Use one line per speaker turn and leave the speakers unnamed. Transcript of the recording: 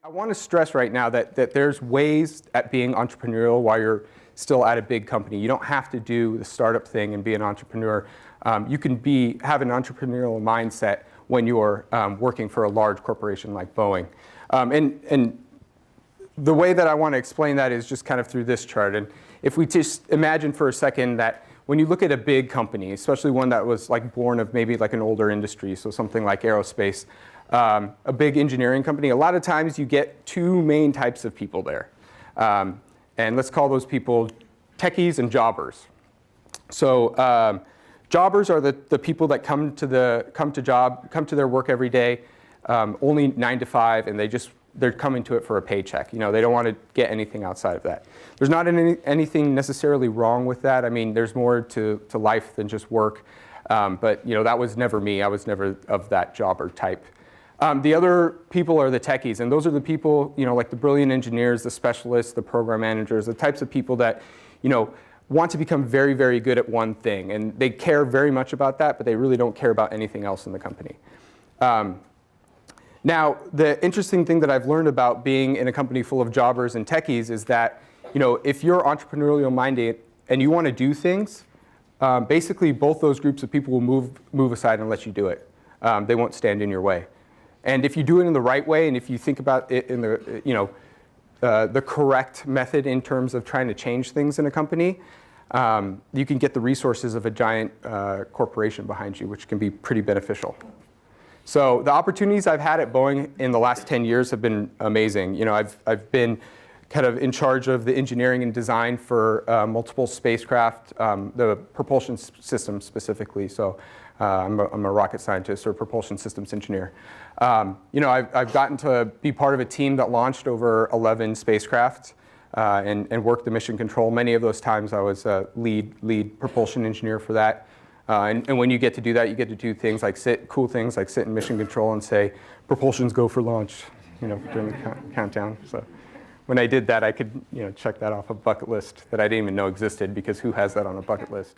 I want to stress right now that there's ways at being entrepreneurial while you're still at a big company. You don't have to do the startup thing and be an entrepreneur. You can have an entrepreneurial mindset when you're working for a large corporation like Boeing. And the way that I want to explain that is just kind of through this chart. And if we just imagine for a second that when you look at a big company, especially one that was like born of maybe like an older industry, so something like aerospace, a big engineering company, a lot of times you get two main types of people there. And let's call those people techies and jobbers. So jobbers are the people that come to their work every day, only 9 to 5, and they're coming to it for a paycheck. You know, they don't want to get anything outside of that. There's not anything necessarily wrong with that. I mean, there's more to life than just work. But you know, that was never me. I was never of that jobber type. The other people are the techies, and those are the people, you know, like the brilliant engineers, the specialists, the program managers, the types of people that, you know, want to become very, very good at one thing, and they care very much about that, but they really don't care about anything else in the company. Now, the interesting thing that I've learned about being in a company full of jobbers and techies is that, you know, if you're entrepreneurial minded and you want to do things, basically both those groups of people will move aside and let you do it. They won't stand in your way. And if you do it in the right way, and if you think about it in the, you know, the correct method in terms of trying to change things in a company, you can get the resources of a giant corporation behind you, which can be pretty beneficial. So the opportunities I've had at Boeing in the last 10 years have been amazing. You know, I've been kind of in charge of the engineering and design for multiple spacecraft, the propulsion systems specifically. So I'm a rocket scientist or propulsion systems engineer. You know, I've gotten to be part of a team that launched over 11 spacecraft and worked the mission control. Many of those times I was a lead propulsion engineer for that. And when you get to do that, you get to do things like cool things like sit in mission control and say, propulsions go for launch, you know, during the countdown. So when I did that, I could, you know, check that off a bucket list that I didn't even know existed, because who has that on a bucket list?